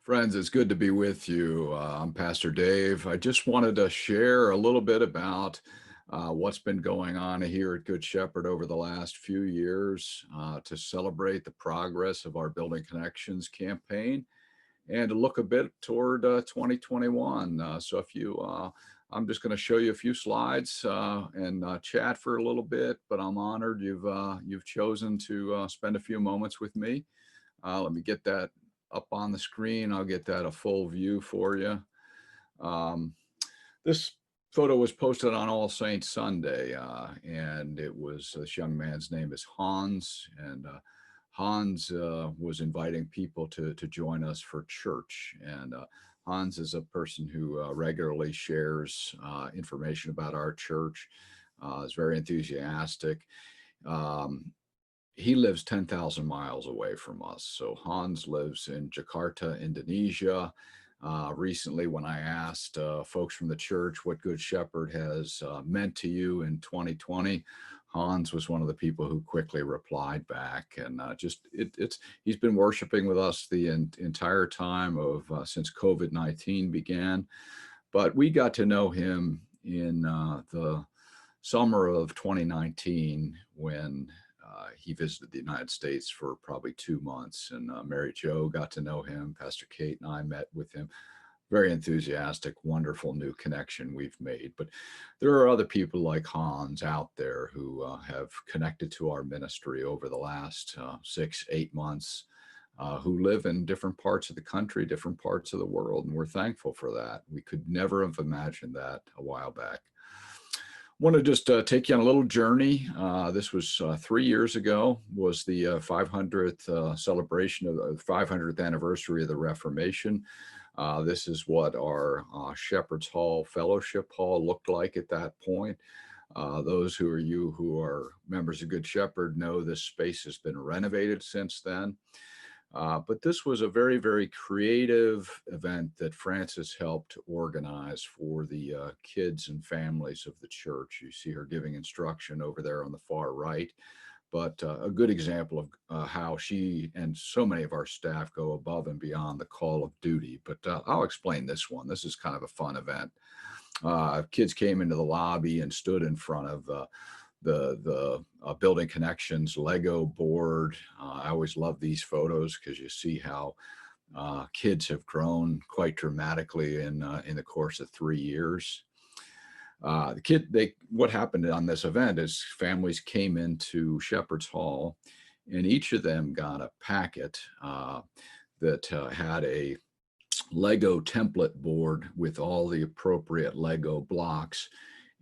Friends, it's good to be with you. I'm Pastor Dave. I just wanted to share a little bit about what's been going on here at Good Shepherd over the last few years to celebrate the progress of our Building Connections campaign and to look a bit toward 2021. I'm just going to show you a few slides and chat for a little bit, but I'm honored you've chosen to spend a few moments with me. Let me get that up on the screen. I'll get that a full view for you. Um, this photo was posted on All Saints Sunday, and this young man's name is Hans, and Hans was inviting people to join us for church. And Hans is a person who regularly shares information about our church, is very enthusiastic. Um, he lives 10,000 miles away from us. So Hans lives in Jakarta, Indonesia. Recently, when I asked folks from the church what Good Shepherd has meant to you in 2020, Hans was one of the people who quickly replied back, and he's been worshiping with us the entire time of since COVID-19 began. But we got to know him in the summer of 2019 when he visited the United States for probably 2 months, and Mary Jo got to know him. Pastor Kate and I met with him. Very enthusiastic, wonderful new connection we've made. But there are other people like Hans out there who have connected to our ministry over the last 6, 8 months, who live in different parts of the country, different parts of the world, and we're thankful for that. We could never have imagined that a while back. Want to just take you on a little journey. This was 3 years ago, was the 500th celebration of the 500th anniversary of the Reformation. This is what our Shepherd's Hall Fellowship Hall looked like at that point. Those who are members of Good Shepherd know this space has been renovated since then. But this was a very, very creative event that Frances helped organize for the kids and families of the church. You see her giving instruction over there on the far right, but a good example of how she and so many of our staff go above and beyond the call of duty. But I'll explain this one. This is kind of a fun event. Kids came into the lobby and stood in front of the Building Connections Lego board. I always love these photos because you see how kids have grown quite dramatically in the course of 3 years. What happened on this event is families came into Shepherd's Hall, and each of them got a packet that had a Lego template board with all the appropriate Lego blocks,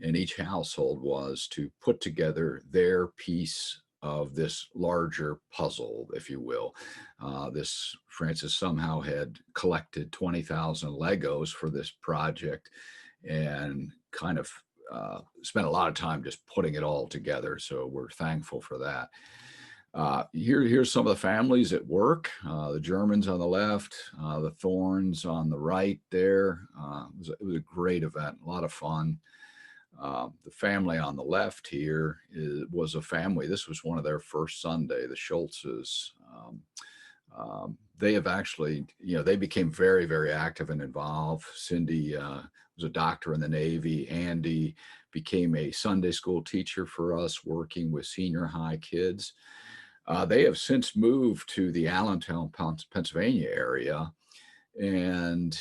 and each household was to put together their piece of this larger puzzle, if you will. This Frances somehow had collected 20,000 Legos for this project and kind of spent a lot of time just putting it all together. So we're thankful for that. Here's some of the families at work. The Germans on the left, the Thorns on the right there. It was a great event, a lot of fun. The family on the left here was a family. This was one of their first Sunday, the Schultzes. They have actually, they became very, very active and involved. Cindy was a doctor in the Navy. Andy became a Sunday school teacher for us, working with senior high kids. They have since moved to the Allentown, Pennsylvania area. And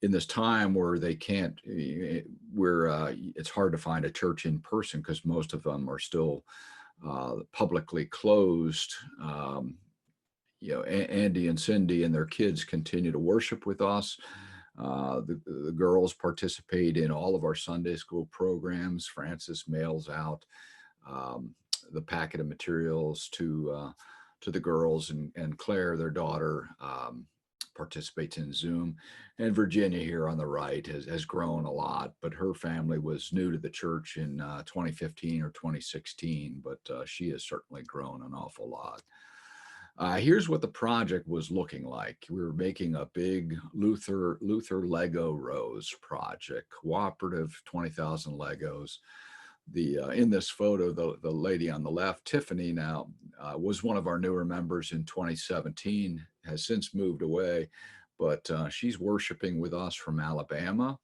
in this time where it's hard to find a church in person because most of them are still publicly closed. Andy and Cindy and their kids continue to worship with us. The girls participate in all of our Sunday school programs. Frances mails out the packet of materials to the girls, and Claire, their daughter, participates in Zoom. And Virginia here on the right has grown a lot, but her family was new to the church in 2015 or 2016, but she has certainly grown an awful lot. Here's what the project was looking like. We were making a big Luther Lego Rose project, cooperative, 20,000 Legos. In this photo, the lady on the left, Tiffany, now was one of our newer members in 2017. has since moved away, but she's worshiping with us from Alabama.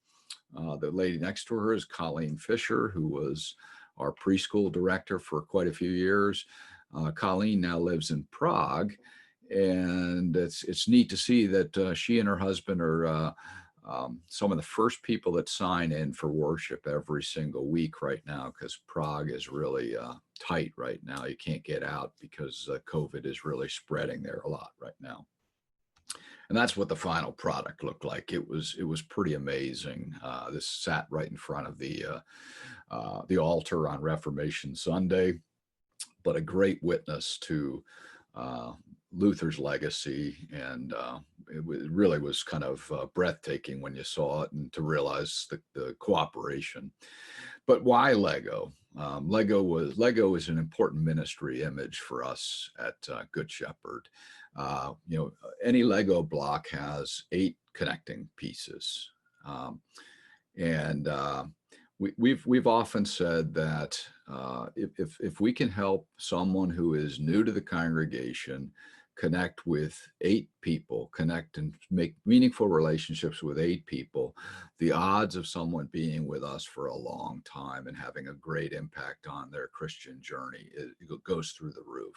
The lady next to her is Colleen Fisher, who was our preschool director for quite a few years. Colleen now lives in Prague, and it's neat to see that she and her husband are some of the first people that sign in for worship every single week right now, because Prague is really tight right now. You can't get out because COVID is really spreading there a lot right now. And that's what the final product looked like. It was pretty amazing. This sat right in front of the altar on Reformation Sunday, but a great witness to Luther's legacy, and it really was kind of breathtaking when you saw it, and to realize the cooperation. But why Lego? Lego is an important ministry image for us at Good Shepherd. Any Lego block has 8 connecting pieces, and we've often said that if we can help someone who is new to the congregation connect with 8 people, connect and make meaningful relationships with 8 people, the odds of someone being with us for a long time and having a great impact on their Christian journey, it goes through the roof.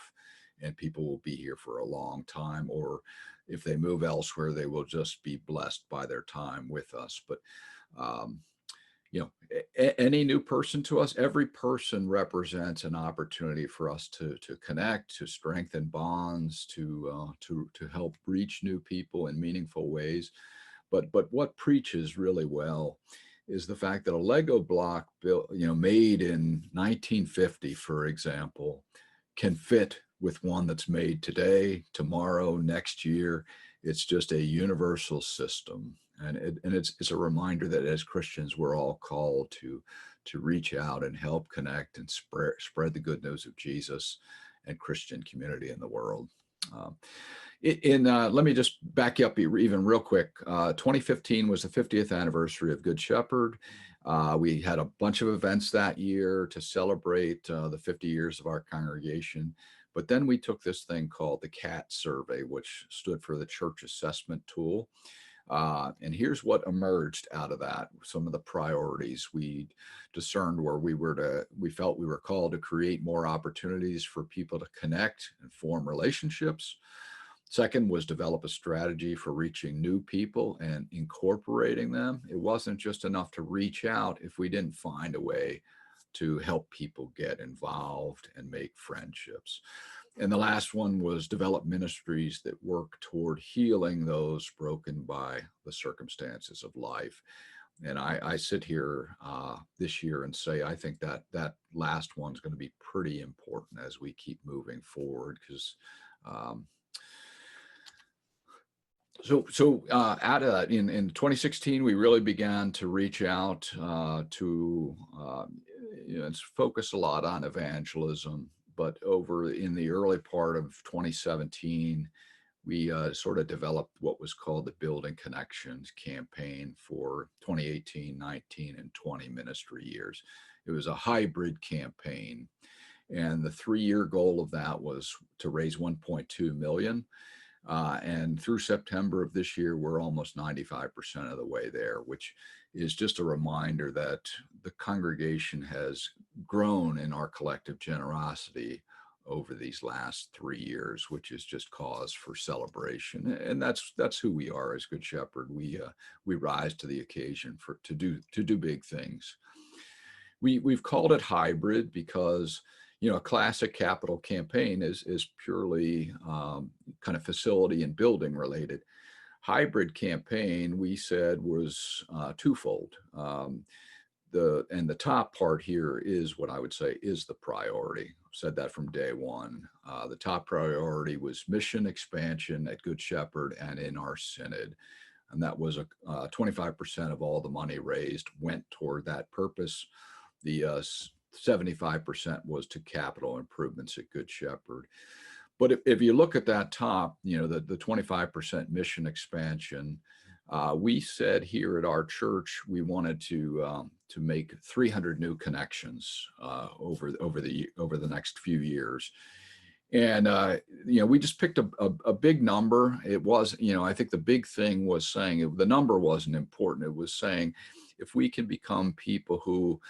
And people will be here for a long time, or if they move elsewhere, they will just be blessed by their time with us. But any new person to us, every person represents an opportunity for us to connect, to strengthen bonds, to help reach new people in meaningful ways. But what preaches really well is the fact that a Lego block built, made in 1950, for example, can fit with one that's made today, tomorrow, next year. It's just a universal system. And it's a reminder that as Christians, we're all called to reach out and help connect and spread the good news of Jesus and Christian community in the world. Let me just back you up even real quick. 2015 was the 50th anniversary of Good Shepherd. We had a bunch of events that year to celebrate the 50 years of our congregation. But then we took this thing called the CAT survey, which stood for the Church Assessment Tool. And here's what emerged out of that. Some of the priorities we discerned were we felt we were called to create more opportunities for people to connect and form relationships. Second was develop a strategy for reaching new people and incorporating them. It wasn't just enough to reach out if we didn't find a way to help people get involved and make friendships. And the last one was develop ministries that work toward healing those broken by the circumstances of life. And I sit here this year and say, I think that last one's going to be pretty important as we keep moving forward, because So out of that, in 2016, we really began to reach out to focus a lot on evangelism. But over in the early part of 2017, we sort of developed what was called the Building Connections campaign for 2018, 19, and 20 ministry years. It was a hybrid campaign. And the 3-year goal of that was to raise 1.2 million. And through September of this year, we're almost 95% of the way there, which is just a reminder that the congregation has grown in our collective generosity over these last 3 years, which is just cause for celebration. And that's who we are as Good Shepherd. We rise to the occasion to do big things. We've called it hybrid because a classic capital campaign is purely kind of facility and building related. Hybrid campaign, we said, was twofold. The top part here is what I would say is the priority. I've said that from day one. The top priority was mission expansion at Good Shepherd and in our synod. And that was 25% of all the money raised went toward that purpose. The 75% was to capital improvements at Good Shepherd. But if you look at that top, the 25% mission expansion, we said here at our church we wanted to make 300 new connections over the next few years. And, we just picked a big number. It was, I think the big thing was saying the number wasn't important. It was saying if we can become people who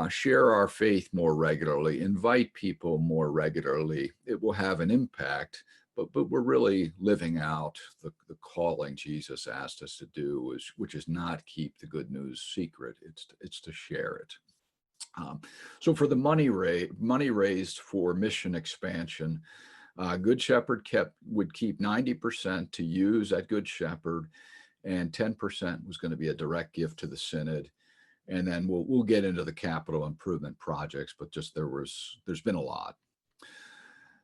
share our faith more regularly, invite people more regularly, it will have an impact. But we're really living out the calling Jesus asked us to do, which is not keep the good news secret. It's to share it. So for the money raised for mission expansion, Good Shepherd would keep 90% to use at Good Shepherd, and 10% was going to be a direct gift to the synod. And then we'll get into the capital improvement projects, but just there's been a lot.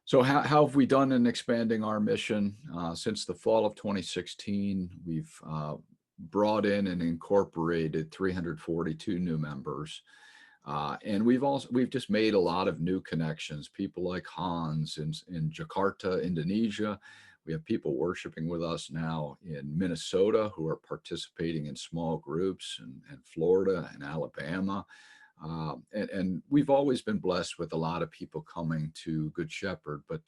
So how have we done in expanding our mission? Since the fall of 2016, we've brought in and incorporated 342 new members. And we've just made a lot of new connections. People like Hans in Jakarta, Indonesia. We have people worshiping with us now in Minnesota who are participating in small groups, and Florida and Alabama. And we've always been blessed with a lot of people coming to Good Shepherd, but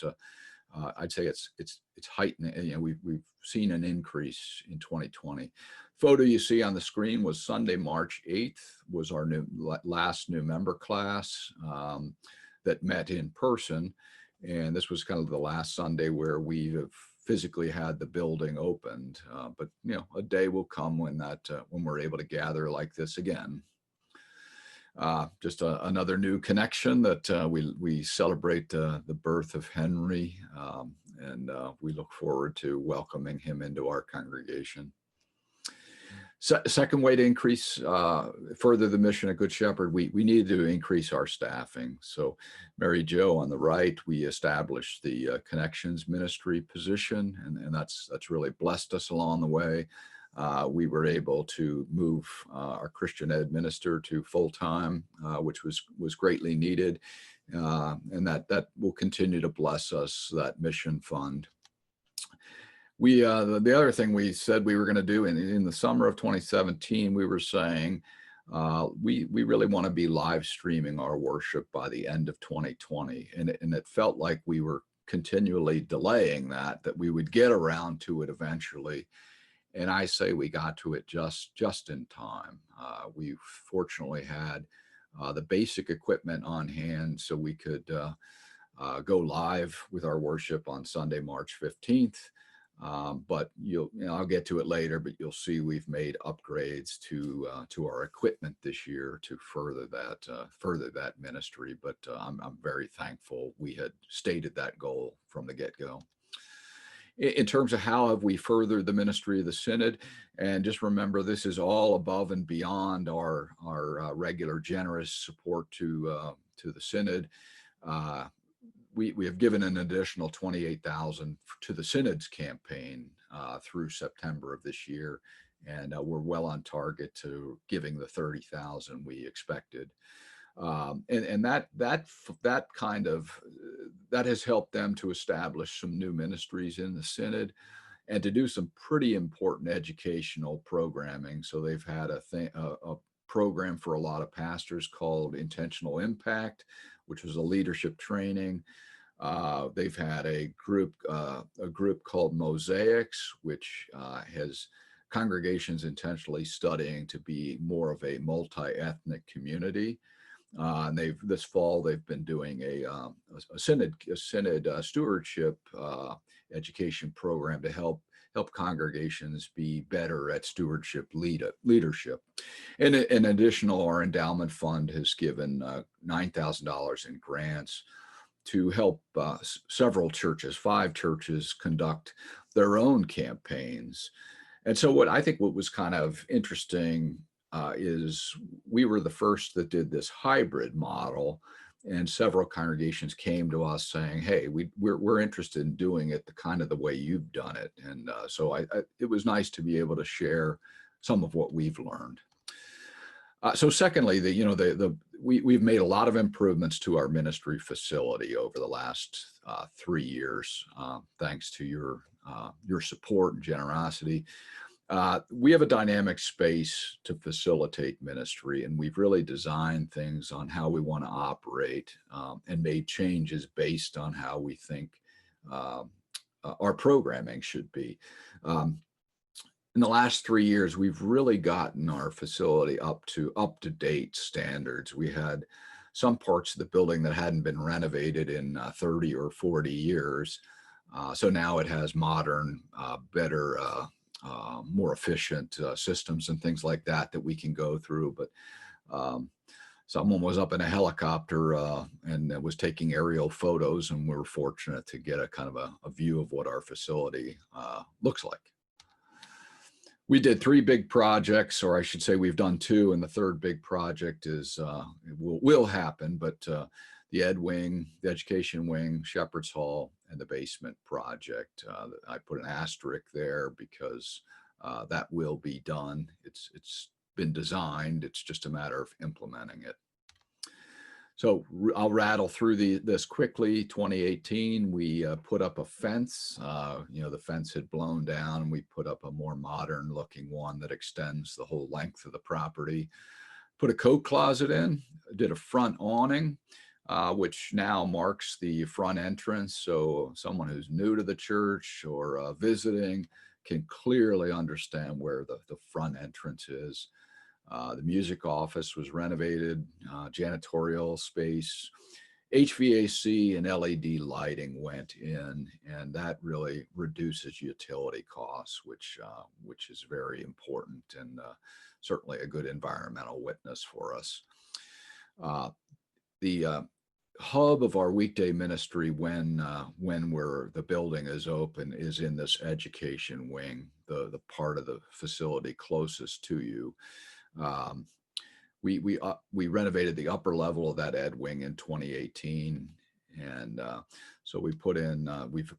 I'd say it's heightening. We've seen an increase in 2020. Photo you see on the screen was Sunday, March 8th, was our last new member class that met in person. And this was kind of the last Sunday where we have physically had the building opened. But a day will come when we're able to gather like this again. Just another new connection that we celebrate the birth of Henry, and we look forward to welcoming him into our congregation. Second way to increase further the mission at Good Shepherd, we needed to increase our staffing. So Mary Jo on the right, we established the connections ministry position, and that's really blessed us along the way. We were able to move our Christian ed minister to full-time, which was greatly needed, and that will continue to bless us, that mission fund. The other thing we said we were going to do in the summer of 2017, we were saying we really want to be live streaming our worship by the end of 2020, and it felt like we were continually delaying that we would get around to it eventually. And I say we got to it just in time. We fortunately had the basic equipment on hand so we could go live with our worship on Sunday, March 15th. But I'll get to it later, but you'll see we've made upgrades to our equipment this year to further that ministry. But I'm very thankful we had stated that goal from the get-go. In terms of how have we furthered the ministry of the synod, and just remember, this is all above and beyond our regular generous support to the synod. We have given an additional $28,000 to the synod's campaign through September of this year, and we're well on target to giving the $30,000 we expected. And that has helped them to establish some new ministries in the synod and to do some pretty important educational programming. So they've had a program for a lot of pastors called Intentional Impact, which was a leadership training. They've had a group called Mosaics, which has congregations intentionally studying to be more of a multi-ethnic community. And this fall they've been doing a synod stewardship education program to help congregations be better at stewardship leadership. And in addition, our endowment fund has given $9,000 in grants to help several churches, 5 churches, conduct their own campaigns. And so what was kind of interesting is we were the first that did this hybrid model, and several congregations came to us saying, "Hey, we're interested in doing it the way you've done it." And so it was nice to be able to share some of what we've learned. So secondly, we've made a lot of improvements to our ministry facility over the last 3 years, thanks to your support and generosity. We have a dynamic space to facilitate ministry, and we've really designed things on how we want to operate, and made changes based on how we think uh, our programming should be. Um, in the last 3 years, we've really gotten our facility up to date standards. We had some parts of the building that hadn't been renovated in 30 or 40 years. So now it has modern, better, more efficient systems and things like that that we can go through. But um, someone was up in a helicopter and was taking aerial photos, and we were fortunate to get a kind of a view of what our facility looks like. We did 3 big projects, or I should say we've done 2, and the third big project is will happen, but the Ed Wing, the Education Wing, Shepherd's Hall, and the basement project. I put an asterisk there because that will be done. It's been designed. It's just a matter of implementing it. So I'll rattle through this quickly. 2018, we put up a fence. The fence had blown down, and we put up a more modern looking one that extends the whole length of the property. Put a coat closet in, did a front awning, which now marks the front entrance. So someone who's new to the church or visiting can clearly understand where the front entrance is. The music office was renovated, janitorial space, HVAC and LED lighting went in, and that really reduces utility costs, which is very important and certainly a good environmental witness for us. The hub of our weekday ministry when the building is open is in this education wing, the part of the facility closest to you. We renovated the upper level of that ed wing in 2018, and so we put in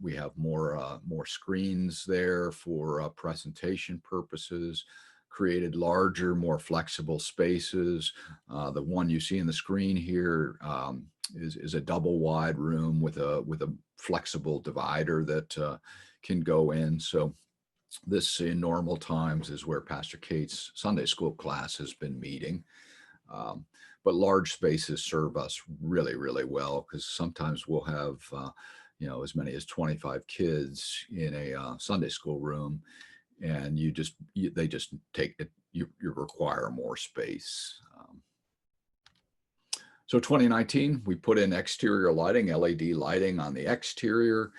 we have more screens there for presentation purposes. Created larger, more flexible spaces. The one you see in the screen here is a double wide room with a flexible divider that can go in. So this in normal times is where Pastor Kate's Sunday school class has been meeting. But large spaces serve us really, really well, because sometimes we'll have as many as 25 kids in a Sunday school room, and they just take it. You require more space. So 2019, we put in exterior lighting, LED lighting on the exterior.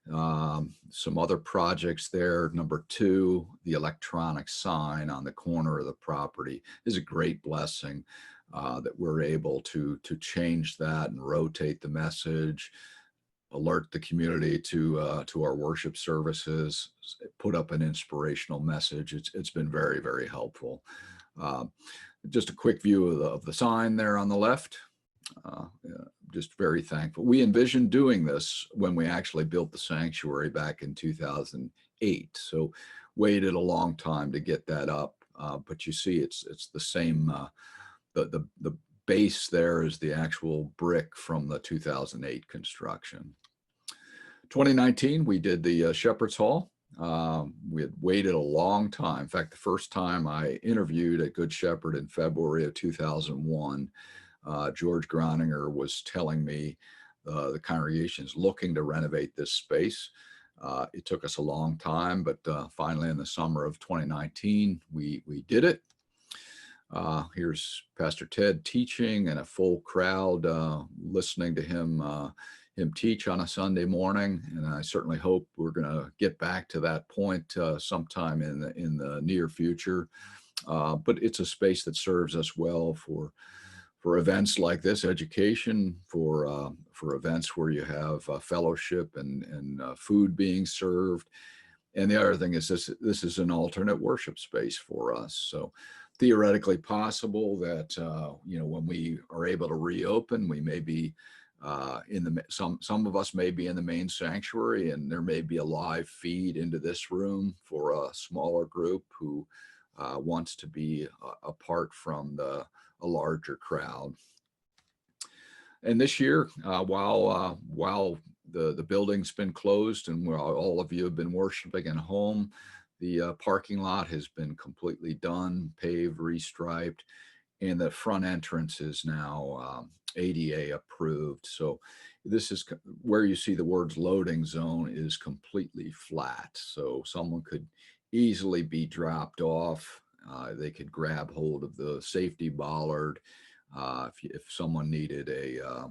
Some other projects there. Number 2, the electronic sign on the corner of the property is a great blessing that we're able to change that and rotate the message, alert the community to our worship services, put up an inspirational message. It's been very, very helpful. Just a quick view of the sign there on the left. Just very thankful. We envisioned doing this when we actually built the sanctuary back in 2008. So waited a long time to get that up. But you see, it's the same. The base there is the actual brick from the 2008 construction. 2019, we did the Shepherd's Hall. We had waited a long time. In fact, the first time I interviewed at Good Shepherd in February of 2001, George Groninger was telling me the congregation's looking to renovate this space. It took us a long time, but finally in the summer of 2019, we did it. Here's Pastor Ted teaching and a full crowd listening to him teach on a Sunday morning. And I certainly hope we're going to get back to that point sometime in the near future. But it's a space that serves us well for events like this, education, for events where you have fellowship and food being served. And the other thing is this is an alternate worship space for us. So theoretically possible that when we are able to reopen, we may be some of us may be in the main sanctuary, and there may be a live feed into this room for a smaller group who wants to be apart from a larger crowd. And this year, while the building's been closed and while all of you have been worshiping at home, The parking lot has been completely done, paved, restriped, and the front entrance is now ADA approved. So this is where you see the words loading zone is completely flat. So someone could easily be dropped off. They could grab hold of the safety bollard. If someone needed uh,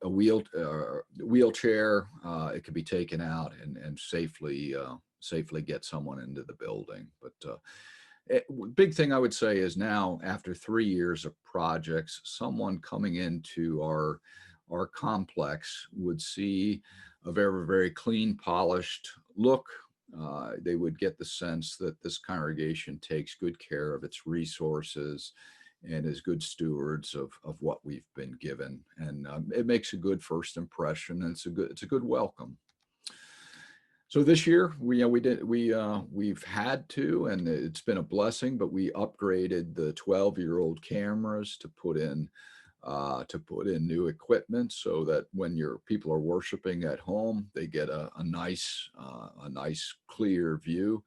a wheelchair, it could be taken out and safely get someone into the building. But big thing I would say is now, after 3 years of projects, someone coming into our complex would see a very, very clean, polished look. They would get the sense that this congregation takes good care of its resources and is good stewards of what we've been given. And it makes a good first impression, and it's a good welcome. So this year we've had to, and it's been a blessing, but we upgraded the 12-year-old cameras to put in new equipment so that when your people are worshiping at home, they get a nice clear view.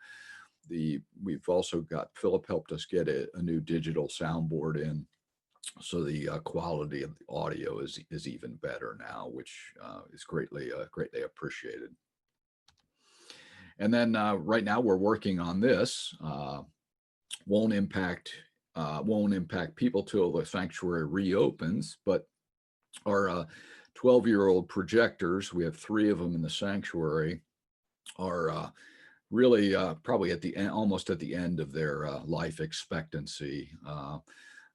We've also got, Philip helped us get a new digital soundboard in, so the quality of the audio is even better now, which is greatly appreciated. And then right now we're working on this. Won't impact people till the sanctuary reopens, but our 12-year-old projectors, we have 3 of them in the sanctuary, are really probably at the end, almost at the end of their life expectancy.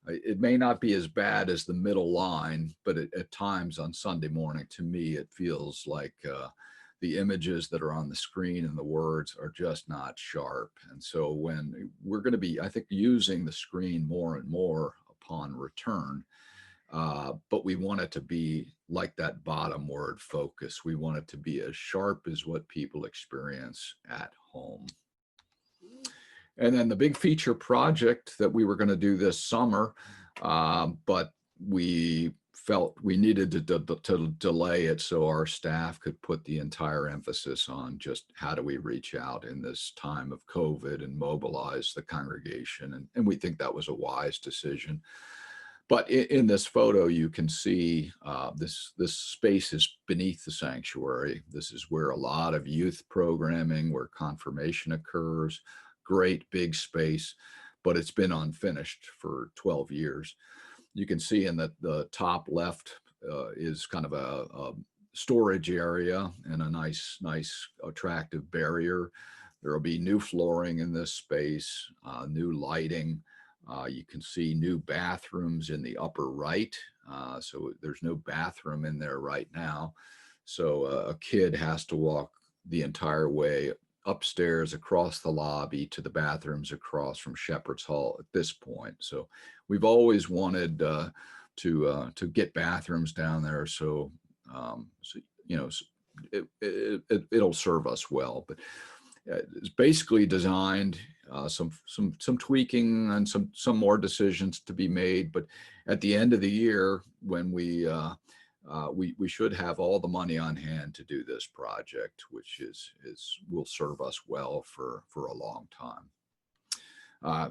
It may not be as bad as the middle line, but at times on Sunday morning, to me, it feels like the images that are on the screen and the words are just not sharp. And so when we're going to be, I think, using the screen more and more upon return, but we want it to be like that bottom word, focus. We want it to be as sharp as what people experience at home. And then the big feature project that we were going to do this summer, but we felt we needed to delay it so our staff could put the entire emphasis on just how do we reach out in this time of COVID and mobilize the congregation. And we think that was a wise decision. But in this photo, you can see this space is beneath the sanctuary. This is where a lot of youth programming, where confirmation occurs. Great big space, but it's been unfinished for 12 years. You can see in the top left is kind of a storage area and a nice attractive barrier. There will be new flooring in this space, new lighting. You can see new bathrooms in the upper right. So there's no bathroom in there right now. So a kid has to walk the entire way upstairs across the lobby to the bathrooms across from Shepherd's Hall at this point. So we've always wanted to get bathrooms down there. So it'll serve us well. But it's basically designed, some tweaking and some more decisions to be made. But at the end of the year, when we should have all the money on hand to do this project, which will serve us well for a long time.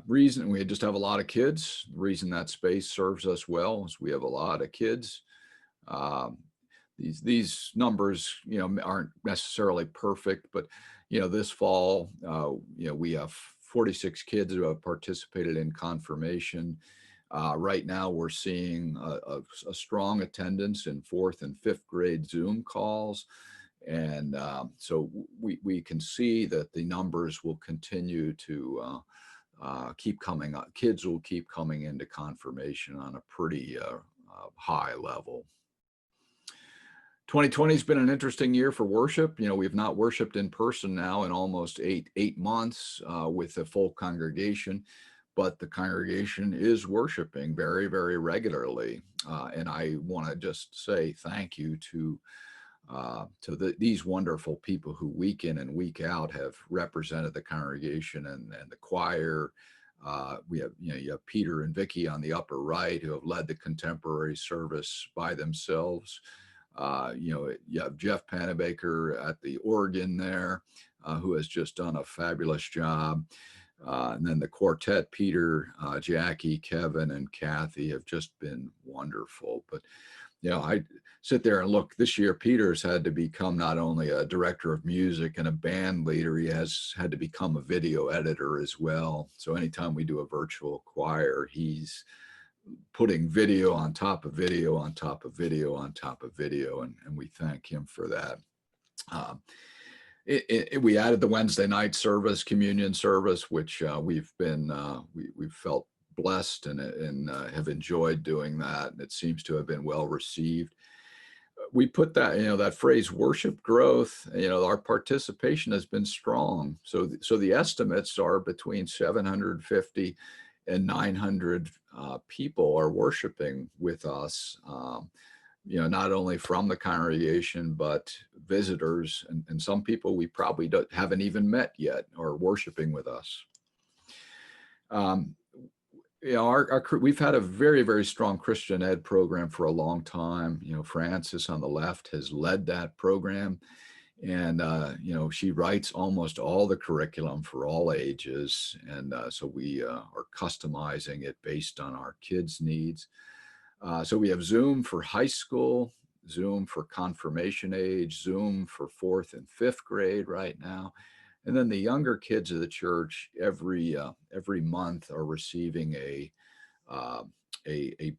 Reason we just have a lot of kids. The reason that space serves us well is we have a lot of kids. These numbers, aren't necessarily perfect, but this fall, we have 46 kids who have participated in confirmation. Right now, we're seeing a strong attendance in 4th and 5th grade Zoom calls. And so we can see that the numbers will continue to keep coming up. Kids will keep coming into confirmation on a pretty high level. 2020 has been an interesting year for worship. We've not worshiped in person now in almost eight months with a full congregation, but the congregation is worshiping very, very regularly. And I want to just say thank you to these wonderful people who week in and week out have represented the congregation and the choir. We have, you have Peter and Vicky on the upper right who have led the contemporary service by themselves. You have Jeff Panabaker at the organ there, who has just done a fabulous job. And then the quartet, Peter, Jackie, Kevin, and Kathy have just been wonderful. But, I sit there and look, this year, Peter's had to become not only a director of music and a band leader, he has had to become a video editor as well. So anytime we do a virtual choir, he's putting video on top of video on top of video on top of video, and we thank him for that. Um, we added the Wednesday night service, communion service, which we've felt blessed and have enjoyed doing that. And it seems to have been well received. We put that, that phrase worship growth, our participation has been strong. So the estimates are between 750 and 900 people are worshiping with us. Not only from the congregation, but visitors and some people we probably haven't even met yet are worshiping with us. We've had a very, very strong Christian ed program for a long time. Frances on the left has led that program. And, she writes almost all the curriculum for all ages. And so we are customizing it based on our kids' needs. So we have Zoom for high school, Zoom for confirmation age, Zoom for 4th and 5th grade right now. And then the younger kids of the church every month are receiving a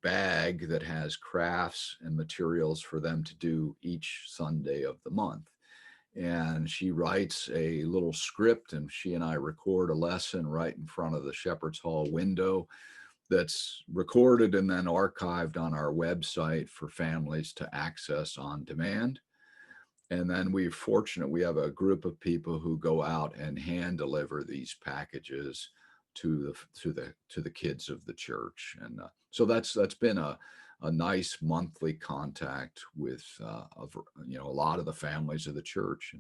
bag that has crafts and materials for them to do each Sunday of the month. And she writes a little script, and she and I record a lesson right in front of the Shepherd's Hall window that's recorded and then archived on our website for families to access on demand. And then we have a group of people who go out and hand deliver these packages to the kids of the church. And so that's been a nice monthly contact with a lot of the families of the church.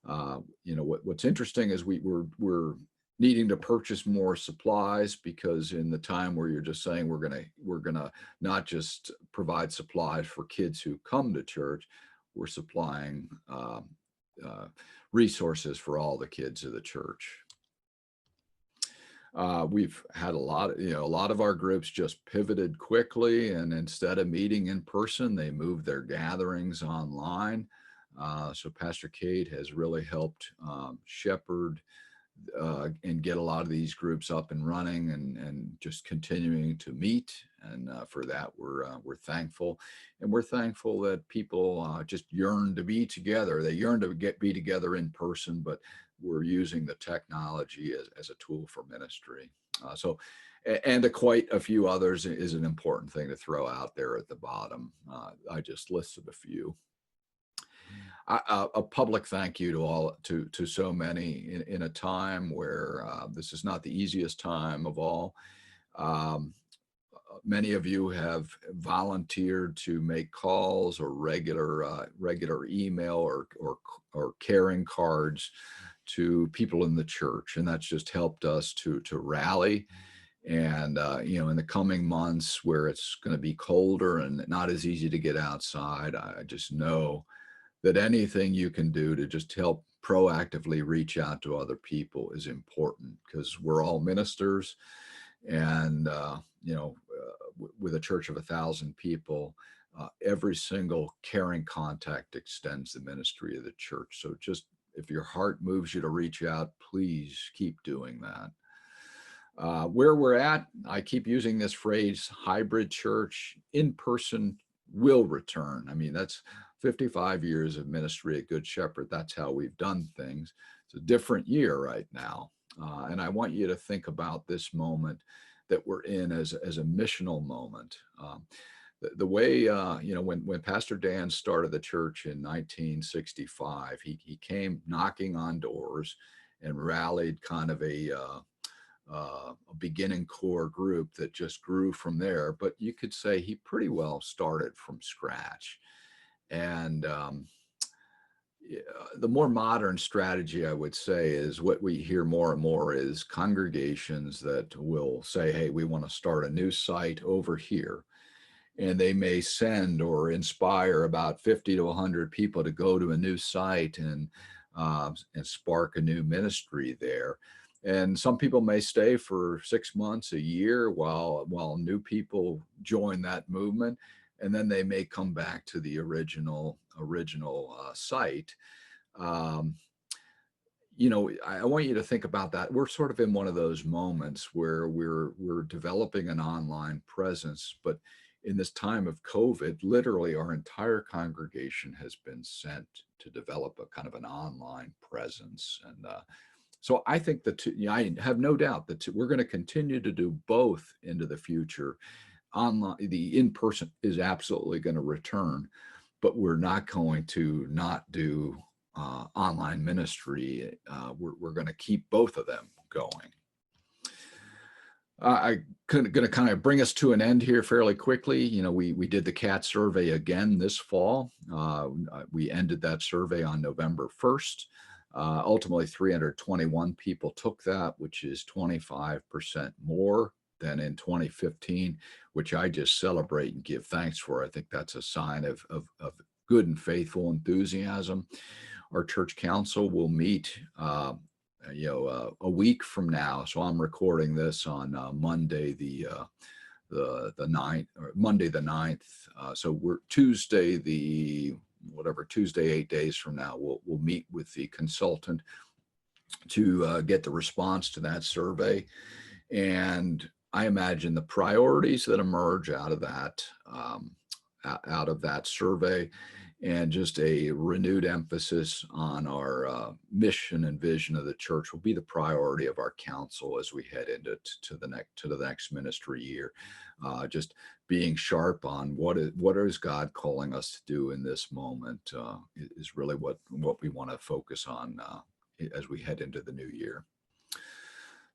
And what's interesting is we're needing to purchase more supplies, because in the time where you're just saying we're gonna not just provide supplies for kids who come to church, we're supplying resources for all the kids of the church. We've had a lot of our groups just pivoted quickly, and instead of meeting in person, they moved their gatherings online. So Pastor Kate has really helped shepherd and get a lot of these groups up and running and just continuing to meet. And for that, we're thankful. And we're thankful that people just yearn to be together. They yearn to be together in person, but we're using the technology as a tool for ministry. And quite a few others is an important thing to throw out there at the bottom. I just listed a few. A public thank you to so many in a time where this is not the easiest time of all. Many of you have volunteered to make calls or regular email or caring cards to people in the church, and that's just helped us to rally. And in the coming months, where it's going to be colder and not as easy to get outside, I just know that anything you can do to just help proactively reach out to other people is important, because we're all ministers. And with a church of 1,000 people, every single caring contact extends the ministry of the church. So just if your heart moves you to reach out, please keep doing that. Where we're at, I keep using this phrase, hybrid church. In person will return. I mean, that's 55 years of ministry at Good Shepherd. That's how we've done things. It's a different year right now. And I want you to think about this moment that we're in as a missional moment. The way, when Pastor Dan started the church in 1965, he came knocking on doors and rallied kind of a beginning core group that just grew from there. But you could say he pretty well started from scratch. And the more modern strategy, I would say, is what we hear more and more is congregations that will say, hey, we want to start a new site over here. and they may send or inspire about 50 to 100 people to go to a new site and spark a new ministry there. And some people may stay for 6 months, a year, while new people join that movement, and then they may come back to the original site. Um, I want you to think about that. We're sort of in one of those moments where we're developing an online presence, but in this time of COVID, literally our entire congregation has been sent to develop a kind of an online presence. And so I think I have no doubt that we're going to continue to do both into the future. Online, the in-person is absolutely going to return, but we're not going to not do online ministry. We're going to keep both of them going. I'm going to kind of bring us to an end here fairly quickly. We did the CAT survey again this fall. We ended that survey on November 1st. Ultimately, 321 people took that, which is 25% more than in 2015, which I just celebrate and give thanks for. I think that's a sign of good and faithful enthusiasm. Our church council will meet a week from now. So I'm recording this on Monday the 9th, or Monday the 9th. So we're Tuesday 8 days from now, we'll meet with the consultant to get the response to that survey. And I imagine the priorities that emerge out of that survey, and just a renewed emphasis on our mission and vision of the church will be the priority of our council as we head into the next ministry year. Just being sharp on what is God calling us to do in this moment is really what we want to focus on as we head into the new year.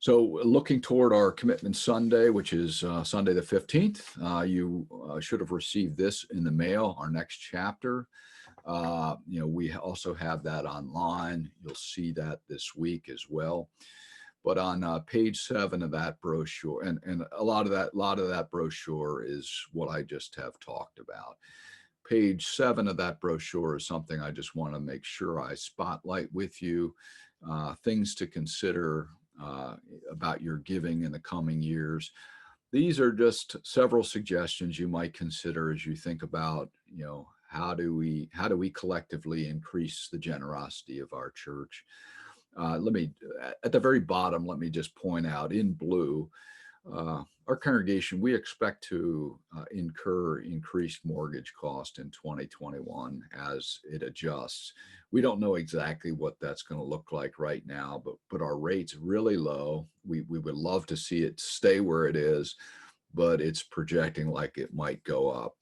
So looking toward our Commitment Sunday, which is Sunday the 15th, you should have received this in the mail, our next chapter. We also have that online. You'll see that this week as well. But on page 7 of that brochure, and a lot of that brochure is what I just have talked about. Page 7 of that brochure is something I just want to make sure I spotlight with you, things to consider about your giving in the coming years. These are just several suggestions you might consider as you think about, how do we collectively increase the generosity of our church? At the very bottom, let me just point out in blue, our congregation, we expect to incur increased mortgage cost in 2021 as it adjusts. We don't know exactly what that's going to look like right now, but our rate's really low. We would love to see it stay where it is, but it's projecting like it might go up.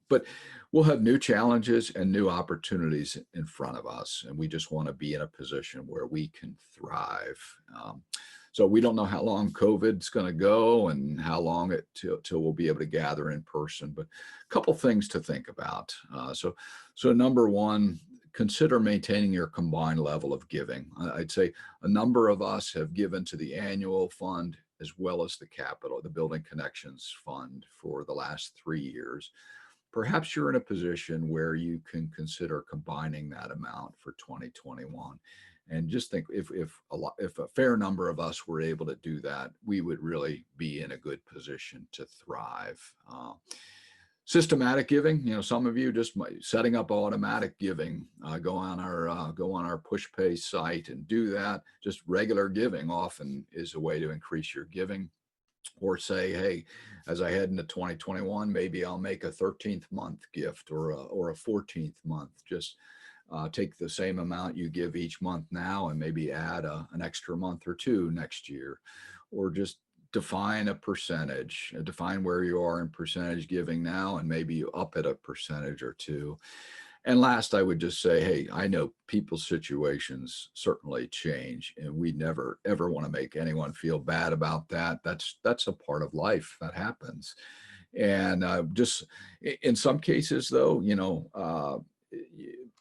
But we'll have new challenges and new opportunities in front of us, and we just want to be in a position where we can thrive. So we don't know how long COVID's going to go and how long till we'll be able to gather in person, but a couple things to think about. So number one, consider maintaining your combined level of giving. I'd say a number of us have given to the annual fund as well as the Building Connections Fund for the last 3 years. Perhaps you're in a position where you can consider combining that amount for 2021. And just think, if a fair number of us were able to do that, we would really be in a good position to thrive. Systematic giving, some of you just setting up automatic giving, go on our PushPay site and do that. Just regular giving often is a way to increase your giving. Or say, hey, as I head into 2021, maybe I'll make a 13th month gift or a 14th month. Just take the same amount you give each month now and maybe add an extra month or two next year, or just define a percentage, define where you are in percentage giving now, and maybe you up it a percentage or two. And last, I would just say, hey, I know people's situations certainly change, and we never, ever want to make anyone feel bad about that. That's a part of life that happens. And just in some cases, though,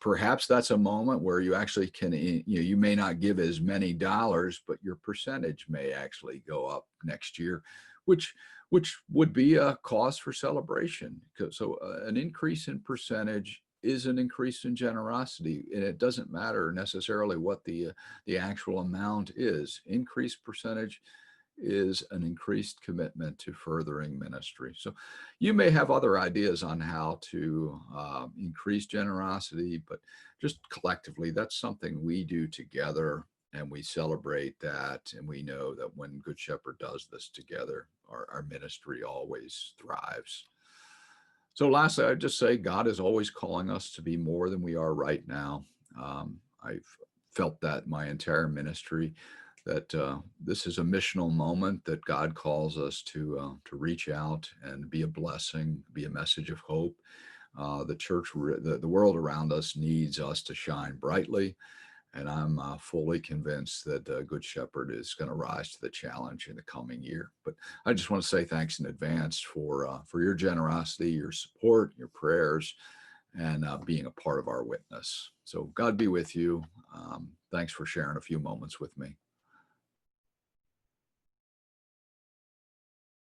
perhaps that's a moment where you actually can, you may not give as many dollars, but your percentage may actually go up next year, which which would be a cause for celebration. So an increase in percentage is an increase in generosity, and it doesn't matter necessarily what the actual amount is. Increased percentage is an increased commitment to furthering ministry. So you may have other ideas on how to increase generosity, but just collectively, that's something we do together, and we celebrate that. And we know that when Good Shepherd does this together, our ministry always thrives. So lastly, I'd just say God is always calling us to be more than we are right now. I've felt that my entire ministry, that this is a missional moment, that God calls us to reach out and be a blessing, be a message of hope. The church, the world around us needs us to shine brightly, and I'm fully convinced that Good Shepherd is going to rise to the challenge in the coming year. But I just want to say thanks in advance for your generosity, your support, your prayers, and being a part of our witness. So God be with you. Thanks for sharing a few moments with me.